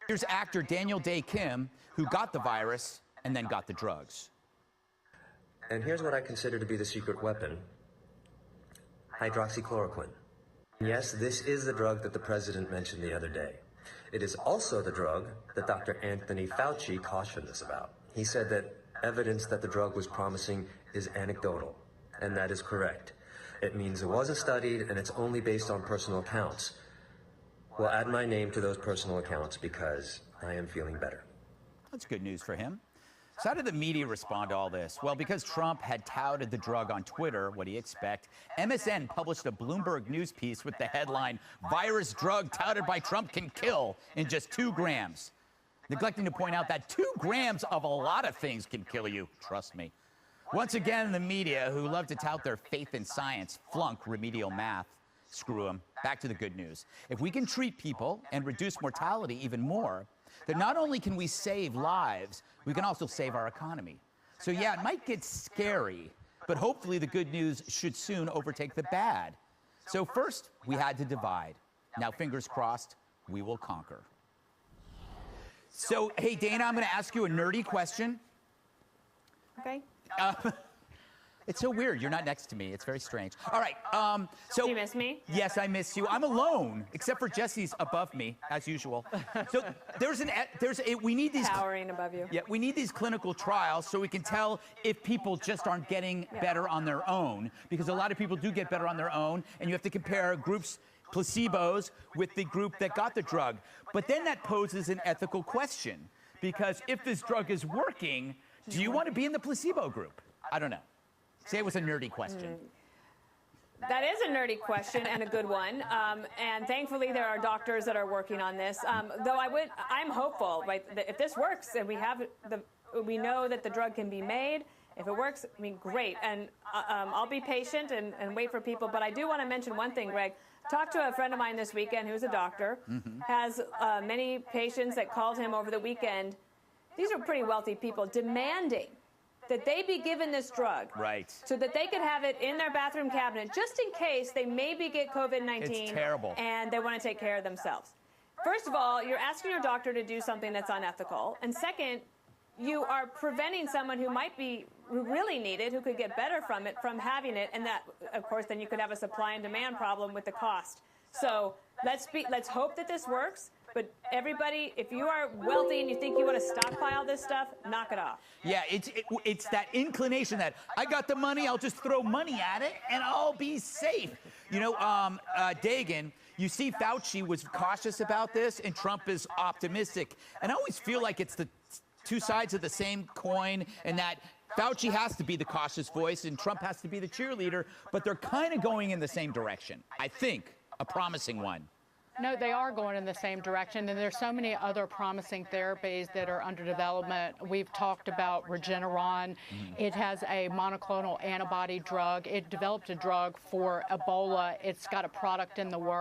Here's actor Daniel Day Kim, who got the virus and then got the drugs. And here's what I consider to be the secret weapon: hydroxychloroquine. Yes, this is the drug that the president mentioned the other day. It is also the drug that Dr. Anthony Fauci cautioned us about. He said that evidence that the drug was promising is anecdotal, and that is correct. It means it wasn't studied, and it's only based on personal accounts. We'll add my name to those personal accounts because I am feeling better. That's good news for him. So how did the media respond to all this? Well, because Trump had touted the drug on Twitter, what do you expect? MSN published a Bloomberg News piece with the headline, "Virus drug touted by Trump can kill in just 2 grams." Neglecting to point out that 2 grams of a lot of things can kill you, trust me. Once again, the media, who love to tout their faith in science, flunk remedial math. Screw them. Back to the good news. If we can treat people and reduce mortality even more, then not only can we save lives, we can also save our economy. So yeah, it might get scary, but hopefully the good news should soon overtake the bad. So first, we had to divide. Now, fingers crossed, we will conquer. So, hey, Dana, I'm going to ask you a nerdy question. Okay. It's so weird. You're not next to me. It's very strange. All right. So Do you miss me? Yes, I miss you. I'm alone, except for Jesse's above me, as usual. So we need these towering above you. Yeah, we need these clinical trials so we can tell if people just aren't getting better on their own, because a lot of people do get better on their own, and you have to compare groups, placebos, with the group that got the drug. But then that poses an ethical question, because if this drug is working, do you want to be in the placebo group? I don't know. Say it was a nerdy question. That is a nerdy question and a good one. And thankfully, there are doctors that are working on this. Though I'm hopeful, right? That if this works and we know that the drug can be made, if it works, I mean, great. And I'll be patient and wait for people. But I do want to mention one thing, Greg. Talked to a friend of mine this weekend who's a doctor, has many patients that called him over the weekend. These are pretty wealthy people demanding that they be given this drug, right, so that they could have it in their bathroom cabinet just in case they maybe get COVID-19. It's terrible. And they want to take care of themselves. First of all, you're asking your doctor to do something that's unethical. And second, you are preventing someone who really need it, who could get better from it, from having it. And that, of course, then you could have a supply and demand problem with the cost. So let's hope that this works. But everybody, if you are wealthy and you think you want to stockpile this stuff, knock it off. Yeah, it's that inclination that I got the money, I'll just throw money at it and I'll be safe. You know, Dagan, you see Fauci was cautious about this and Trump is optimistic. And I always feel like it's the 2 sides of the same coin, and that Fauci has to be the cautious voice and Trump has to be the cheerleader, but they're kind of going in the same direction. I think a promising one. No, they are going in the same direction, and there's so many other promising therapies that are under development. We've talked about Regeneron. It has a monoclonal antibody drug. It developed a drug for Ebola. It's got a product in the works.